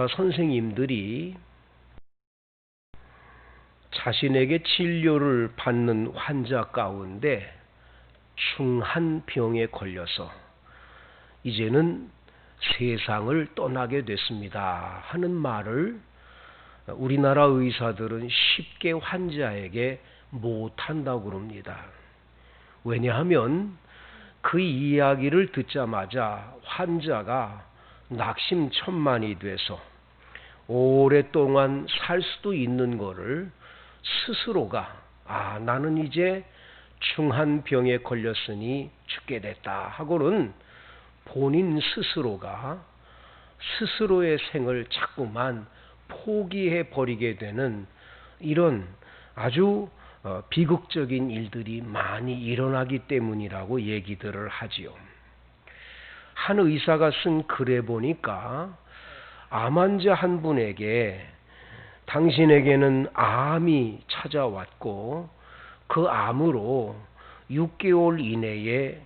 선생님들이 자신에게 진료를 받는 환자 가운데 중한 병에 걸려서 이제는 세상을 떠나게 됐습니다 하는 말을 우리나라 의사들은 쉽게 환자에게 못한다고 그럽니다. 왜냐하면 그 이야기를 듣자마자 환자가 낙심천만이 돼서 오랫동안 살 수도 있는 거를 스스로가 나는 이제 중한 병에 걸렸으니 죽게 됐다 하고는 본인 스스로가 스스로의 생을 자꾸만 포기해 버리게 되는 이런 아주 비극적인 일들이 많이 일어나기 때문이라고 얘기들을 하지요. 한 의사가 쓴 글에 보니까 암 환자 한 분에게 당신에게는 암이 찾아왔고 그 암으로 6개월 이내에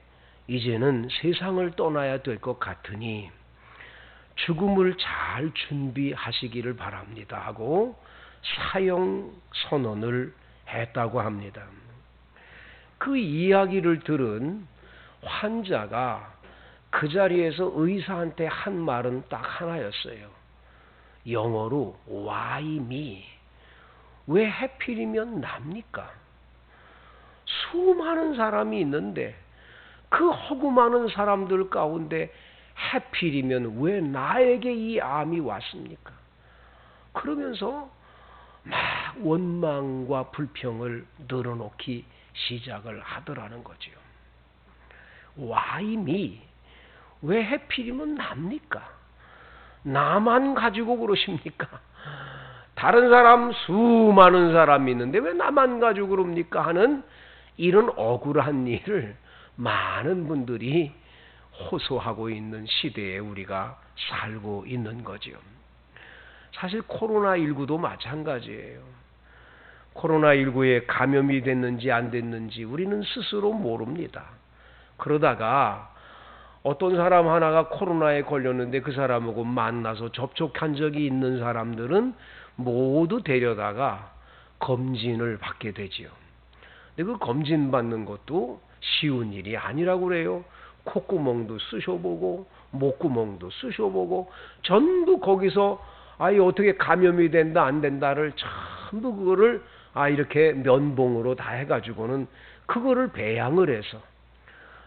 이제는 세상을 떠나야 될 것 같으니 죽음을 잘 준비하시기를 바랍니다 하고 사형 선언을 했다고 합니다. 그 이야기를 들은 환자가 그 자리에서 의사한테 한 말은 딱 하나였어요. 영어로 Why me? 왜 하필이면 납니까? 수많은 사람이 있는데 그 허구 많은 사람들 가운데 하필이면 왜 나에게 이 암이 왔습니까? 그러면서 막 원망과 불평을 늘어놓기 시작을 하더라는 거죠. Why me? 왜 하필이면 납니까? 나만 가지고 그러십니까? 다른 사람 수많은 사람이 있는데 왜 나만 가지고 그럽니까? 하는 이런 억울한 일을 많은 분들이 호소하고 있는 시대에 우리가 살고 있는 거죠. 사실 코로나19도 마찬가지예요. 코로나19에 감염이 됐는지 안 됐는지 우리는 스스로 모릅니다. 그러다가 어떤 사람 하나가 코로나에 걸렸는데 그 사람하고 만나서 접촉한 적이 있는 사람들은 모두 데려다가 검진을 받게 되지요. 근데 그 검진 받는 것도 쉬운 일이 아니라고 그래요. 콧구멍도 쑤셔보고 목구멍도 쑤셔보고 전부 거기서 어떻게 감염이 된다 안 된다를 전부 그거를 이렇게 면봉으로 다 해가지고는 그거를 배양을 해서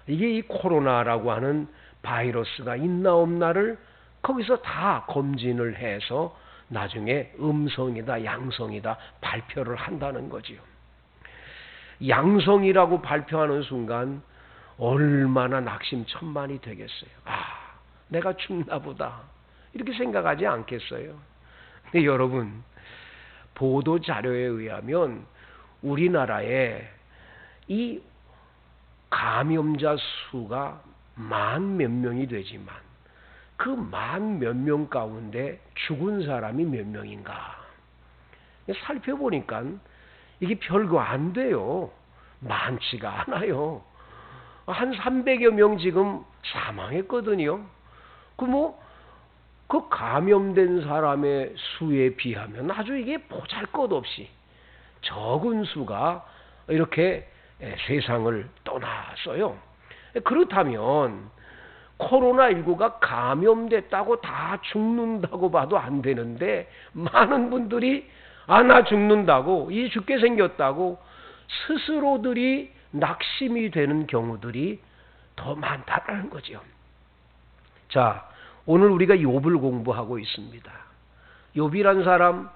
이게 이 코로나라고 하는 바이러스가 있나 없나를 거기서 다 검진을 해서 나중에 음성이다 양성이다 발표를 한다는 거지요. 양성이라고 발표하는 순간 얼마나 낙심천만이 되겠어요. 내가 죽나 보다 이렇게 생각하지 않겠어요? 근데 여러분, 보도 자료에 의하면 우리나라에 이 감염자 수가 10,000 몇 명이 되지만 그 10,000 몇 명 가운데 죽은 사람이 몇 명인가? 살펴보니까 이게 별거 안 돼요. 많지가 않아요. 한 300여 명 지금 사망했거든요. 그 감염된 사람의 수에 비하면 아주 이게 보잘것없이 적은 수가 이렇게 세상을 떠났어요. 그렇다면 코로나19가 감염됐다고 다 죽는다고 봐도 안 되는데 많은 분들이 나 죽는다고 이 죽게 생겼다고 스스로들이 낙심이 되는 경우들이 더 많다는 거죠. 자, 오늘 우리가 욥을 공부하고 있습니다. 욥이란 사람,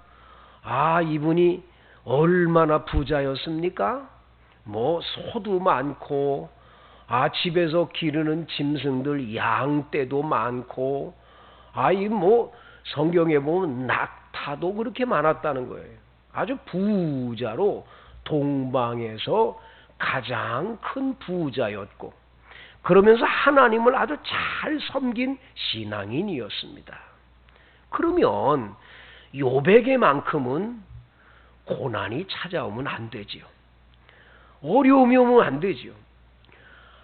이분이 얼마나 부자였습니까? 소도 많고, 집에서 기르는 짐승들 양떼도 많고, 성경에 보면 낙타도 그렇게 많았다는 거예요. 아주 부자로 동방에서 가장 큰 부자였고, 그러면서 하나님을 아주 잘 섬긴 신앙인이었습니다. 그러면 욥에게만큼은 고난이 찾아오면 안 되지요. 어려움이 오면 안 되지요.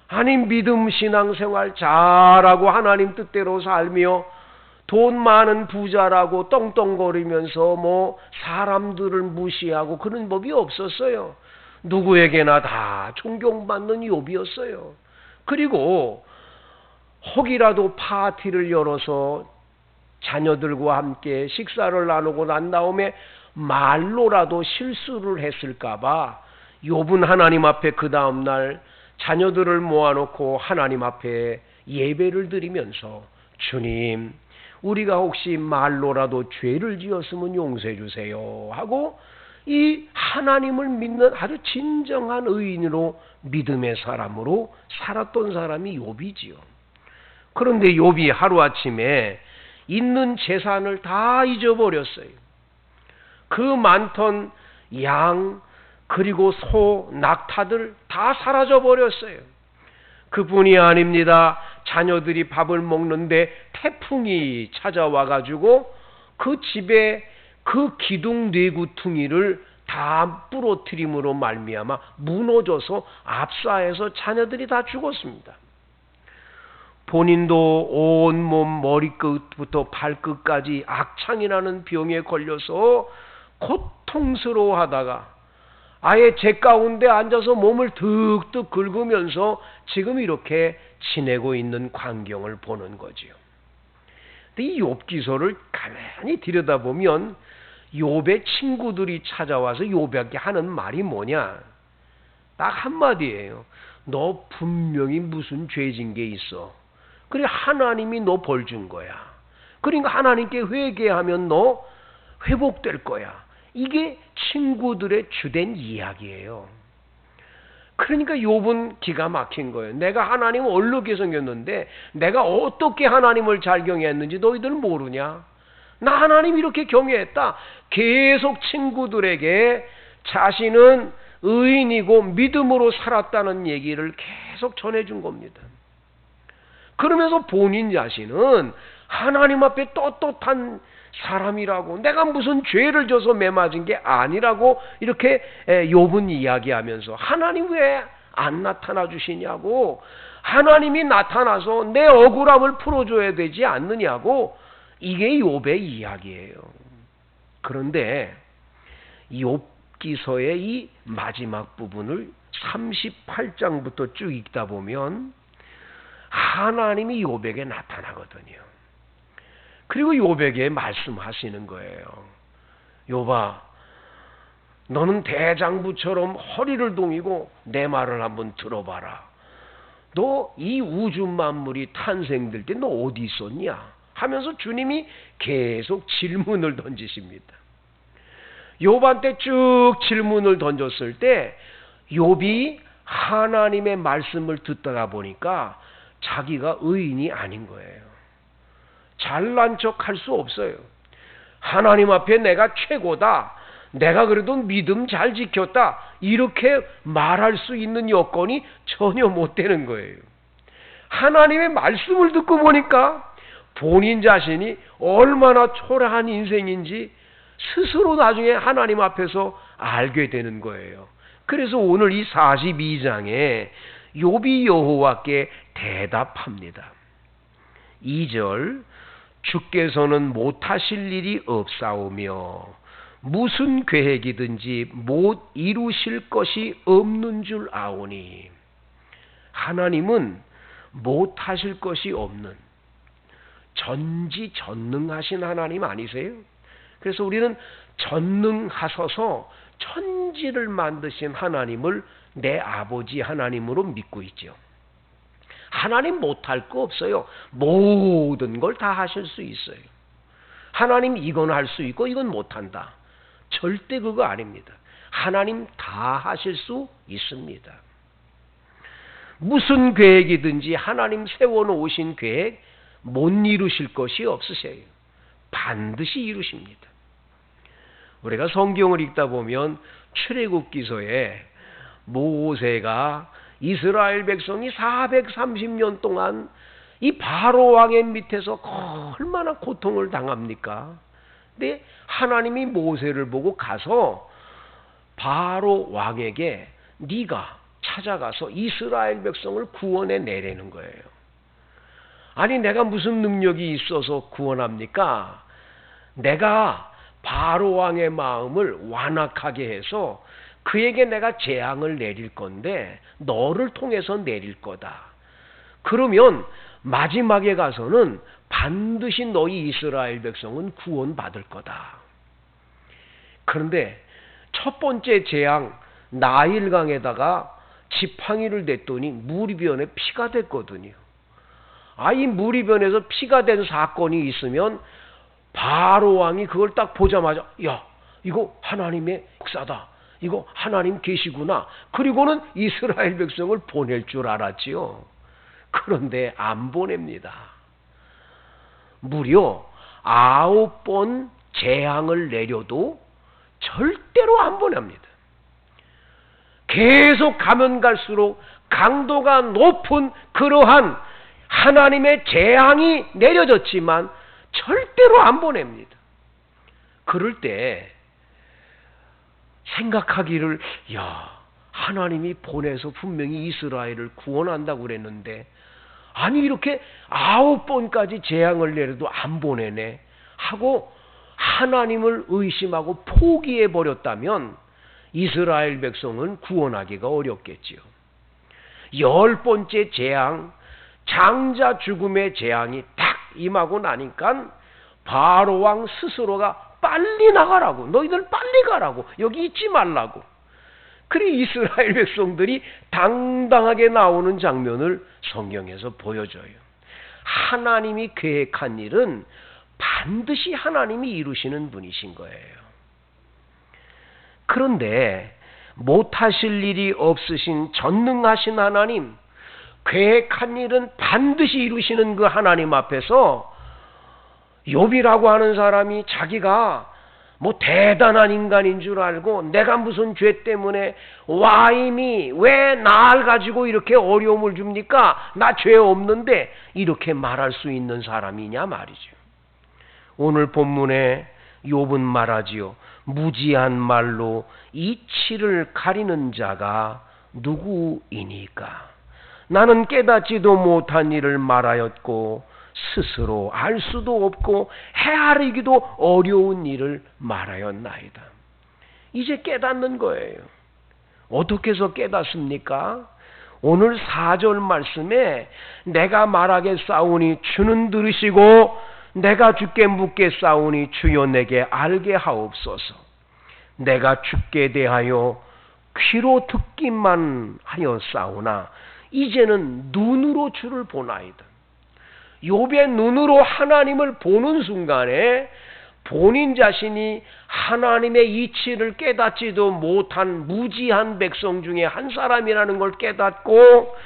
하나님 믿음 신앙생활 잘하고 하나님 뜻대로 살며 돈 많은 부자라고 떵떵거리면서 뭐 사람들을 무시하고 그런 법이 없었어요. 누구에게나 다 존경받는 욥이었어요. 그리고 혹이라도 파티를 열어서 자녀들과 함께 식사를 나누고 난 다음에 말로라도 실수를 했을까봐 욥은 하나님 앞에 그 다음날 자녀들을 모아놓고 하나님 앞에 예배를 드리면서 주님, 우리가 혹시 말로라도 죄를 지었으면 용서해 주세요 하고 이 하나님을 믿는 아주 진정한 의인으로 믿음의 사람으로 살았던 사람이 욥이지요. 그런데 욥이 하루아침에 있는 재산을 다 잊어버렸어요. 그 많던 양 그리고 소, 낙타들 다 사라져버렸어요. 그뿐이 아닙니다. 자녀들이 밥을 먹는데 태풍이 찾아와가지고 그 집에 그 기둥 내구퉁이를 다 부러뜨림으로 말미암아 무너져서 압사해서 자녀들이 다 죽었습니다. 본인도 온몸 머리끝부터 발끝까지 악창이라는 병에 걸려서 고통스러워하다가 아예 제 가운데 앉아서 몸을 득득 긁으면서 지금 이렇게 지내고 있는 광경을 보는 거지요. 이 욥기서를 가만히 들여다보면 욥의 친구들이 찾아와서 욥에게 하는 말이 뭐냐? 딱 한마디예요. 너 분명히 무슨 죄진 게 있어. 그래 하나님이 너 벌 준 거야. 그러니까 하나님께 회개하면 너 회복될 거야. 이게 친구들의 주된 이야기예요. 그러니까 욥은 기가 막힌 거예요. 내가 하나님을 어떻게 섬겼는데 내가 어떻게 하나님을 잘 경외했는지 너희들 모르냐? 나 하나님 이렇게 경외했다. 계속 친구들에게 자신은 의인이고 믿음으로 살았다는 얘기를 계속 전해준 겁니다. 그러면서 본인 자신은 하나님 앞에 떳떳한 사람이라고 내가 무슨 죄를 져서 매맞은 게 아니라고 이렇게 욥은 이야기하면서 하나님 왜 안 나타나 주시냐고 하나님이 나타나서 내 억울함을 풀어줘야 되지 않느냐고 이게 욥의 이야기예요. 그런데 욥기서의 이 마지막 부분을 38장부터 쭉 읽다 보면 하나님이 욥에게 나타나거든요. 그리고 욥에게 말씀하시는 거예요. 욥아, 너는 대장부처럼 허리를 동이고 내 말을 한번 들어봐라. 너 이 우주 만물이 탄생될 때 너 어디 있었냐? 하면서 주님이 계속 질문을 던지십니다. 욥한테 쭉 질문을 던졌을 때 욥이 하나님의 말씀을 듣다가 보니까 자기가 의인이 아닌 거예요. 잘난 척 할 수 없어요. 하나님 앞에 내가 최고다. 내가 그래도 믿음 잘 지켰다. 이렇게 말할 수 있는 여건이 전혀 못 되는 거예요. 하나님의 말씀을 듣고 보니까 본인 자신이 얼마나 초라한 인생인지 스스로 나중에 하나님 앞에서 알게 되는 거예요. 그래서 오늘 이 42장에 욥이 여호와께 대답합니다. 2절 주께서는 못하실 일이 없사오며 무슨 계획이든지 못 이루실 것이 없는 줄 아오니 하나님은 못하실 것이 없는 전지전능하신 하나님 아니세요? 그래서 우리는 전능하셔서 천지를 만드신 하나님을 내 아버지 하나님으로 믿고 있죠. 하나님 못할 거 없어요. 모든 걸 다 하실 수 있어요. 하나님 이건 할 수 있고 이건 못한다. 절대 그거 아닙니다. 하나님 다 하실 수 있습니다. 무슨 계획이든지 하나님 세워놓으신 계획 못 이루실 것이 없으세요. 반드시 이루십니다. 우리가 성경을 읽다 보면 출애굽기서에 모세가 이스라엘 백성이 430년 동안 이 바로 왕의 밑에서 얼마나 고통을 당합니까? 근데 하나님이 모세를 보고 가서 바로 왕에게 네가 찾아가서 이스라엘 백성을 구원해 내라는 거예요. 아니 내가 무슨 능력이 있어서 구원합니까? 내가 바로 왕의 마음을 완악하게 해서 그에게 내가 재앙을 내릴 건데 너를 통해서 내릴 거다. 그러면 마지막에 가서는 반드시 너희 이스라엘 백성은 구원받을 거다. 그런데 첫 번째 재앙 나일강에다가 지팡이를 댔더니 물이 변해 피가 됐거든요. 이 물이 변해서 피가 된 사건이 있으면 바로 왕이 그걸 딱 보자마자 야 이거 하나님의 역사다. 이거 하나님 계시구나. 그리고는 이스라엘 백성을 보낼 줄 알았지요. 그런데 안 보냅니다. 무려 9번 재앙을 내려도 절대로 안 보냅니다. 계속 가면 갈수록 강도가 높은 그러한 하나님의 재앙이 내려졌지만 절대로 안 보냅니다. 그럴 때 생각하기를 하나님이 보내서 분명히 이스라엘을 구원한다고 그랬는데 아니 이렇게 9번까지 재앙을 내려도 안 보내네 하고 하나님을 의심하고 포기해버렸다면 이스라엘 백성은 구원하기가 어렵겠지요. 10번째 재앙, 장자 죽음의 재앙이 딱 임하고 나니까 바로 왕 스스로가 빨리 나가라고, 너희들 빨리 가라고, 여기 있지 말라고. 그래 이스라엘 백성들이 당당하게 나오는 장면을 성경에서 보여줘요. 하나님이 계획한 일은 반드시 하나님이 이루시는 분이신 거예요. 그런데 못하실 일이 없으신 전능하신 하나님, 계획한 일은 반드시 이루시는 그 하나님 앞에서 욥이라고 하는 사람이 자기가 뭐 대단한 인간인 줄 알고 내가 무슨 죄 때문에 와임이 왜 날 가지고 이렇게 어려움을 줍니까? 나 죄 없는데 이렇게 말할 수 있는 사람이냐 말이죠. 오늘 본문에 욥은 말하지요. 무지한 말로 이치를 가리는 자가 누구이니까? 나는 깨닫지도 못한 일을 말하였고 스스로 알 수도 없고 헤아리기도 어려운 일을 말하였나이다. 이제 깨닫는 거예요. 어떻게 해서 깨닫습니까? 오늘 4절 말씀에 내가 말하겠사오니 주는 들으시고 내가 주께 묻겠사오니 주여 내게 알게 하옵소서. 내가 주께 대하여 귀로 듣기만 하였사오나 이제는 눈으로 주를 보나이다. 욥의 눈으로 하나님을 보는 순간에 본인 자신이 하나님의 이치를 깨닫지도 못한 무지한 백성 중에 한 사람이라는 걸 깨닫고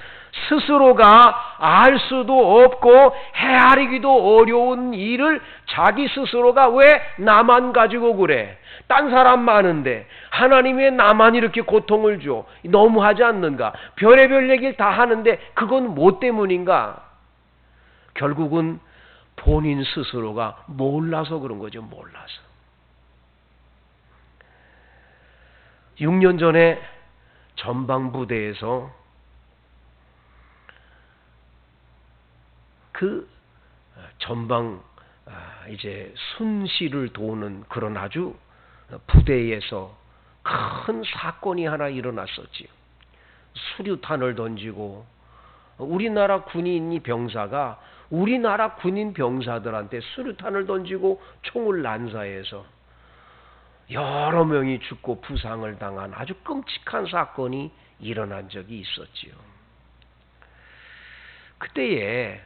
스스로가 알 수도 없고 헤아리기도 어려운 일을 자기 스스로가 왜 나만 가지고 그래? 딴 사람 많은데 하나님이 왜 나만 이렇게 고통을 줘? 너무하지 않는가? 별의별 얘기를 다 하는데 그건 뭐 때문인가? 결국은 본인 스스로가 몰라서 그런 거죠. 몰라서. 6년 전에 전방부대에서 그 전방 이제 순시를 도우는 그런 아주 부대에서 큰 사건이 하나 일어났었지요. 수류탄을 던지고 우리나라 군인이 병사가 우리나라 군인 병사들한테 수류탄을 던지고 총을 난사해서 여러 명이 죽고 부상을 당한 아주 끔찍한 사건이 일어난 적이 있었지요. 그때에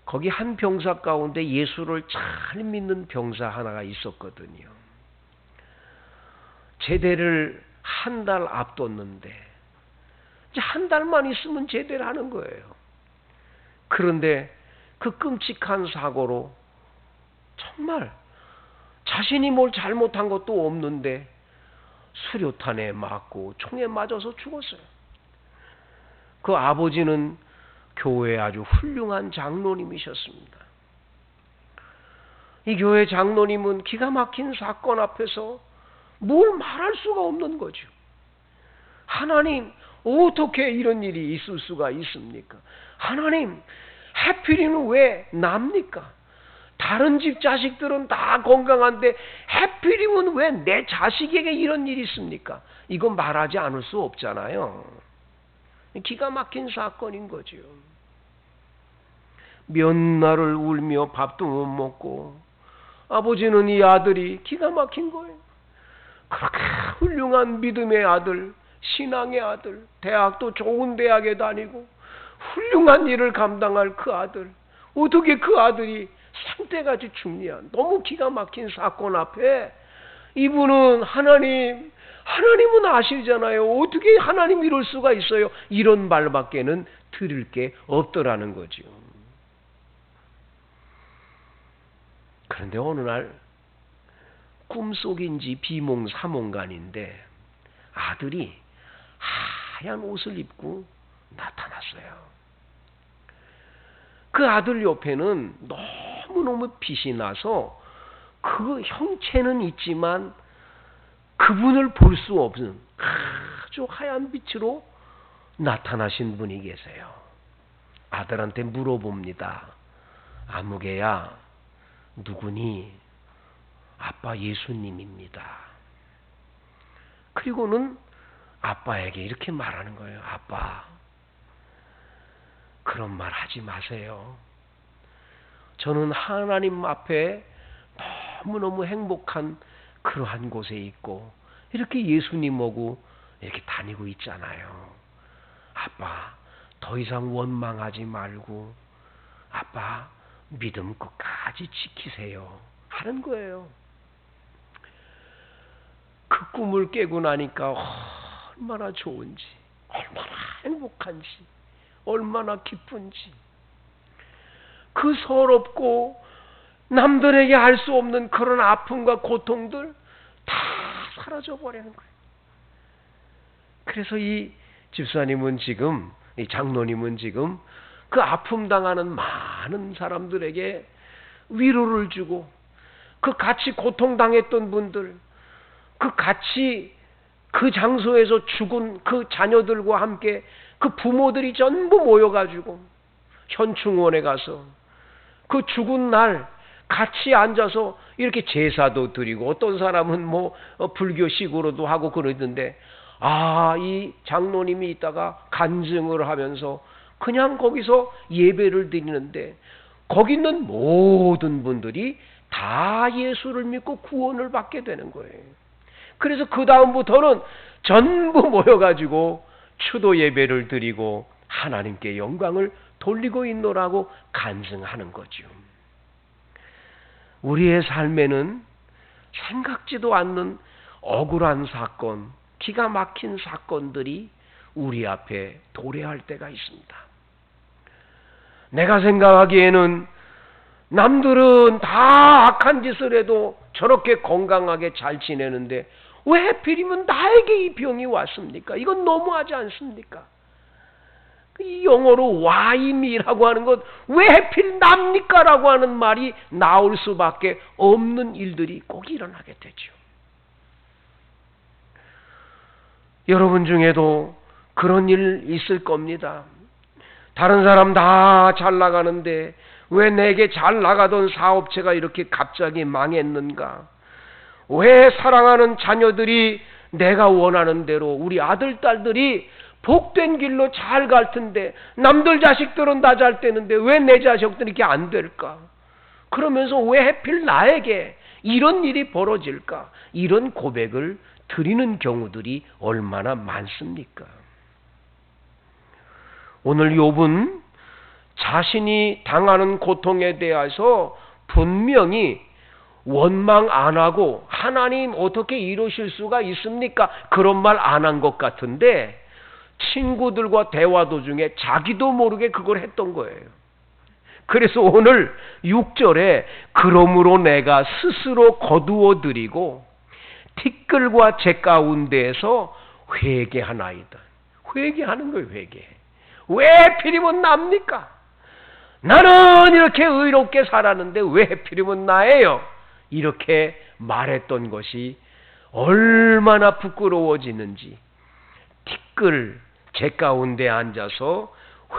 거기 한 병사 가운데 예수를 잘 믿는 병사 하나가 있었거든요. 제대를 한 달 앞뒀는데 이제 한 달만 있으면 제대를 하는 거예요. 그런데 그 끔찍한 사고로 정말 자신이 뭘 잘못한 것도 없는데 수류탄에 맞고 총에 맞아서 죽었어요. 그 아버지는 교회에 아주 훌륭한 장로님이셨습니다. 이 교회 장로님은 기가 막힌 사건 앞에서 뭘 말할 수가 없는 거죠. 하나님, 어떻게 이런 일이 있을 수가 있습니까? 하나님, 해필이면 왜 납니까? 다른 집 자식들은 다 건강한데 해필이면 왜 내 자식에게 이런 일이 있습니까? 이건 말하지 않을 수 없잖아요. 기가 막힌 사건인 거죠. 몇 날을 울며 밥도 못 먹고 아버지는 이 아들이 기가 막힌 거예요. 그렇게 훌륭한 믿음의 아들, 신앙의 아들, 대학도 좋은 대학에 다니고 훌륭한 일을 감당할 그 아들, 어떻게 그 아들이 생떼같이 죽냐. 너무 기가 막힌 사건 앞에 이분은 하나님은 아시잖아요. 어떻게 하나님 이럴 수가 있어요. 이런 말밖에는 드릴 게 없더라는 거죠. 그런데 어느 날 꿈속인지 비몽사몽간인데 아들이 하얀 옷을 입고 나타났어요. 그 아들 옆에는 너무너무 빛이 나서 그 형체는 있지만 그분을 볼 수 없는 아주 하얀 빛으로 나타나신 분이 계세요. 아들한테 물어봅니다. 아무개야, 누구니? 아빠 예수님입니다. 그리고는 아빠에게 이렇게 말하는 거예요. 아빠, 그런 말 하지 마세요. 저는 하나님 앞에 너무너무 행복한 그러한 곳에 있고 이렇게 예수님하고 이렇게 다니고 있잖아요. 아빠, 더 이상 원망하지 말고 아빠 믿음 끝까지 지키세요 하는 거예요. 그 꿈을 깨고 나니까 얼마나 좋은지, 얼마나 행복한지, 얼마나 기쁜지, 그 서럽고 남들에게 알 수 없는 그런 아픔과 고통들 다 사라져 버리는 거예요. 그래서 이 집사님은 지금, 이 장로님은 지금 그 아픔 당하는 많은 사람들에게 위로를 주고, 그 같이 고통당했던 분들, 그 같이 그 장소에서 죽은 그 자녀들과 함께 그 부모들이 전부 모여가지고 현충원에 가서 그 죽은 날 같이 앉아서 이렇게 제사도 드리고, 어떤 사람은 뭐 불교식으로도 하고 그러던데, 이 장로님이 있다가 간증을 하면서 그냥 거기서 예배를 드리는데 거기 있는 모든 분들이 다 예수를 믿고 구원을 받게 되는 거예요. 그래서 그 다음부터는 전부 모여가지고 추도 예배를 드리고 하나님께 영광을 돌리고 있노라고 간증하는 거죠. 우리의 삶에는 생각지도 않는 억울한 사건, 기가 막힌 사건들이 우리 앞에 도래할 때가 있습니다. 내가 생각하기에는 남들은 다 악한 짓을 해도 저렇게 건강하게 잘 지내는데 왜 하필이면 나에게 이 병이 왔습니까? 이건 너무하지 않습니까? 이 영어로 why me라고 하는 것, 왜 하필 납니까? 라고 하는 말이 나올 수밖에 없는 일들이 꼭 일어나게 되죠. 여러분 중에도 그런 일 있을 겁니다. 다른 사람 다 잘 나가는데 왜 내게 잘 나가던 사업체가 이렇게 갑자기 망했는가? 왜 사랑하는 자녀들이 내가 원하는 대로, 우리 아들, 딸들이 복된 길로 잘 갈 텐데 남들 자식들은 다 잘 되는데 왜 내 자식들은 이렇게 안 될까? 그러면서 왜 하필 나에게 이런 일이 벌어질까? 이런 고백을 드리는 경우들이 얼마나 많습니까? 오늘 욥은 자신이 당하는 고통에 대해서 분명히 원망 안 하고 하나님 어떻게 이러실 수가 있습니까? 그런 말 안 한 것 같은데 친구들과 대화 도중에 자기도 모르게 그걸 했던 거예요. 그래서 오늘 6절에 그러므로 내가 스스로 거두어 드리고 티끌과 제 가운데에서 회개하나이다. 회개하는 거예요. 회개. 왜 하필이면 납니까? 나는 이렇게 의롭게 살았는데 왜 하필이면 나예요? 이렇게 말했던 것이 얼마나 부끄러워지는지, 티끌 제 가운데 앉아서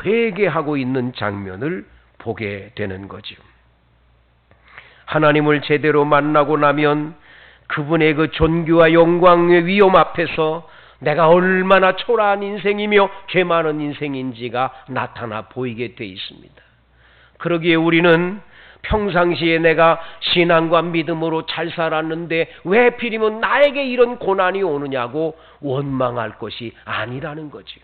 회개하고 있는 장면을 보게 되는 거죠. 하나님을 제대로 만나고 나면 그분의 그 존귀와 영광의 위엄 앞에서 내가 얼마나 초라한 인생이며 죄 많은 인생인지가 나타나 보이게 돼 있습니다. 그러기에 우리는 평상시에 내가 신앙과 믿음으로 잘 살았는데 왜 하필이면 나에게 이런 고난이 오느냐고 원망할 것이 아니라는 거지요.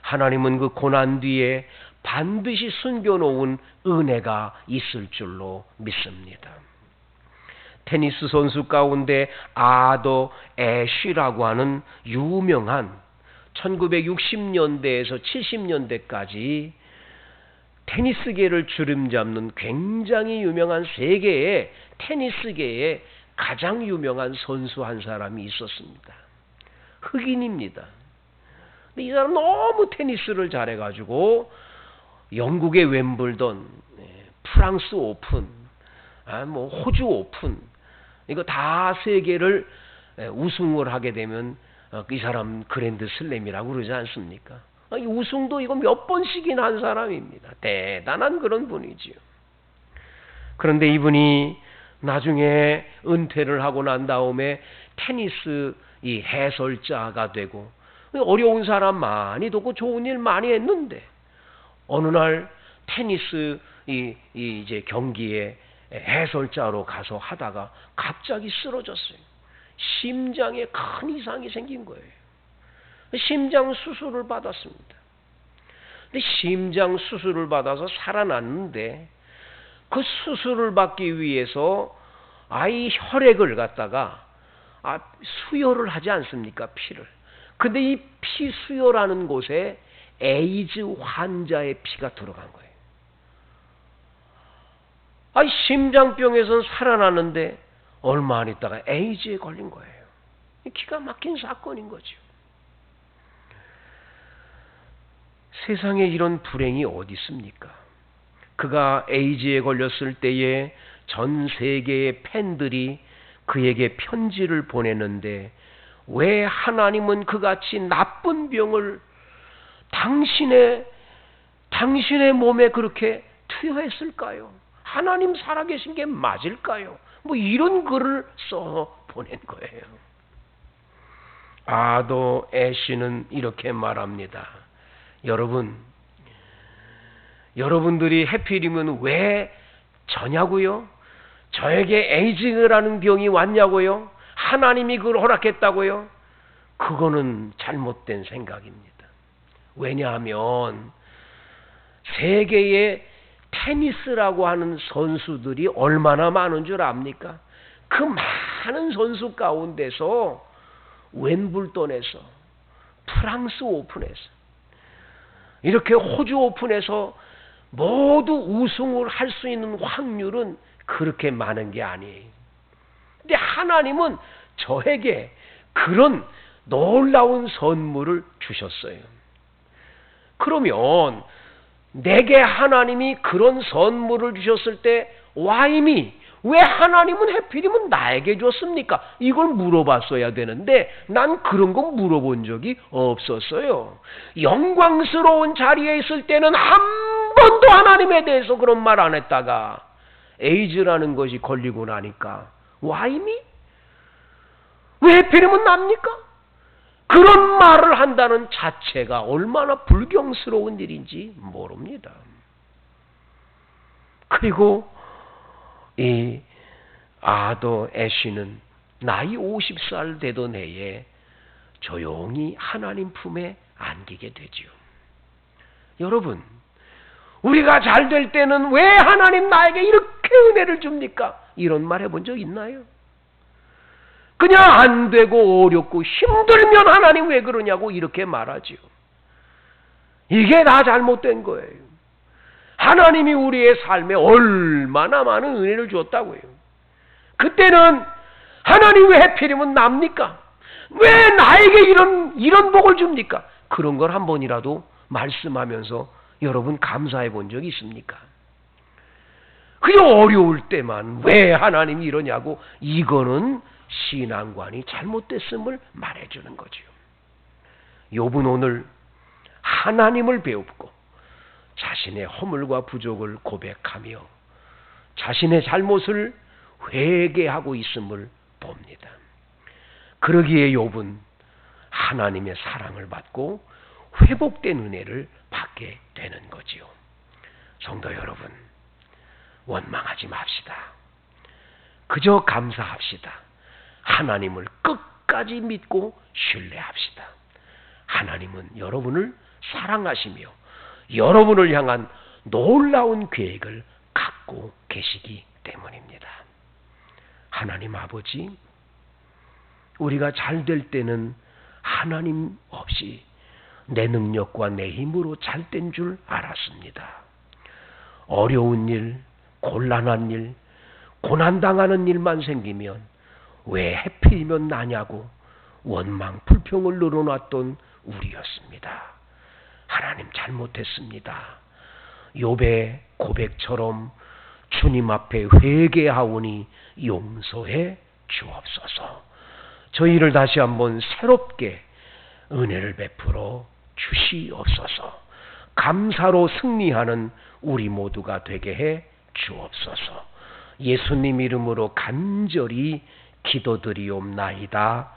하나님은 그 고난 뒤에 반드시 숨겨놓은 은혜가 있을 줄로 믿습니다. 테니스 선수 가운데 아더 애쉬라고 하는 유명한 1960년대에서 70년대까지 테니스계를 주름잡는 굉장히 유명한 세계의 테니스계의 가장 유명한 선수 한 사람이 있었습니다. 흑인입니다. 근데 이 사람 너무 테니스를 잘해가지고 영국의 웸블던, 프랑스 오픈, 호주 오픈, 이거 다 세계를 우승을 하게 되면 이 사람 그랜드 슬램이라고 그러지 않습니까? 이 우승도 이거 몇 번씩이나 한 사람입니다. 대단한 그런 분이지요. 그런데 이분이 나중에 은퇴를 하고 난 다음에 테니스 이 해설자가 되고 어려운 사람 많이 돕고 좋은 일 많이 했는데 어느 날 테니스 이제 경기에 해설자로 가서 하다가 갑자기 쓰러졌어요. 심장에 큰 이상이 생긴 거예요. 심장 수술을 받았습니다. 근데 심장 수술을 받아서 살아났는데 그 수술을 받기 위해서 이 혈액을 갖다가 수혈을 하지 않습니까? 피를. 근데 이 피 수혈하는 곳에 에이즈 환자의 피가 들어간 거예요. 심장병에선 살아났는데 얼마 안 있다가 에이즈에 걸린 거예요. 기가 막힌 사건인 거죠. 세상에 이런 불행이 어디 있습니까? 그가 에이즈에 걸렸을 때에 전 세계의 팬들이 그에게 편지를 보냈는데 왜 하나님은 그같이 나쁜 병을 당신의 몸에 그렇게 투여했을까요? 하나님 살아계신 게 맞을까요? 이런 글을 써 보낸 거예요. 아더 애쉬는 이렇게 말합니다. 여러분들이 해필이면 왜 저냐고요? 저에게 에이즈라는 병이 왔냐고요? 하나님이 그걸 허락했다고요? 그거는 잘못된 생각입니다. 왜냐하면 세계의 테니스라고 하는 선수들이 얼마나 많은 줄 압니까? 그 많은 선수 가운데서 웸블던에서, 프랑스 오픈에서, 이렇게 호주 오픈에서 모두 우승을 할 수 있는 확률은 그렇게 많은 게 아니에요. 근데 하나님은 저에게 그런 놀라운 선물을 주셨어요. 그러면 내게 하나님이 그런 선물을 주셨을 때 왜 하나님은 하필이면 나에게 줬습니까? 이걸 물어봤어야 되는데 난 그런 거 물어본 적이 없었어요. 영광스러운 자리에 있을 때는 한 번도 하나님에 대해서 그런 말 안 했다가 에이즈라는 것이 걸리고 나니까 왜 하필이면 납니까? 그런 말을 한다는 자체가 얼마나 불경스러운 일인지 모릅니다. 그리고 이 아더 애쉬는 나이 50살 되던 해에 조용히 하나님 품에 안기게 되지요. 여러분, 우리가 잘 될 때는 왜 하나님 나에게 이렇게 은혜를 줍니까? 이런 말 해본 적 있나요? 그냥 안 되고 어렵고 힘들면 하나님 왜 그러냐고 이렇게 말하지요. 이게 다 잘못된 거예요. 하나님이 우리의 삶에 얼마나 많은 은혜를 줬다고요. 그때는 하나님 왜 하필이면 납니까? 왜 나에게 이런 복을 줍니까? 그런 걸 한 번이라도 말씀하면서 여러분 감사해 본 적이 있습니까? 그게 어려울 때만 왜 하나님이 이러냐고 이거는 신앙관이 잘못됐음을 말해주는 거죠. 욥은 오늘 하나님을 배웠고 자신의 허물과 부족을 고백하며 자신의 잘못을 회개하고 있음을 봅니다. 그러기에 욥은 하나님의 사랑을 받고 회복된 은혜를 받게 되는 거지요. 성도 여러분, 원망하지 맙시다. 그저 감사합시다. 하나님을 끝까지 믿고 신뢰합시다. 하나님은 여러분을 사랑하시며 여러분을 향한 놀라운 계획을 갖고 계시기 때문입니다. 하나님 아버지, 우리가 잘 될 때는 하나님 없이 내 능력과 내 힘으로 잘 된 줄 알았습니다. 어려운 일, 곤란한 일, 고난당하는 일만 생기면 왜 해필이면 나냐고 원망, 불평을 늘어놨던 우리였습니다. 하나님 잘못했습니다. 욥의 고백처럼 주님 앞에 회개하오니 용서해 주옵소서. 저희를 다시 한번 새롭게 은혜를 베풀어 주시옵소서. 감사로 승리하는 우리 모두가 되게 해 주옵소서. 예수님 이름으로 간절히 기도드리옵나이다.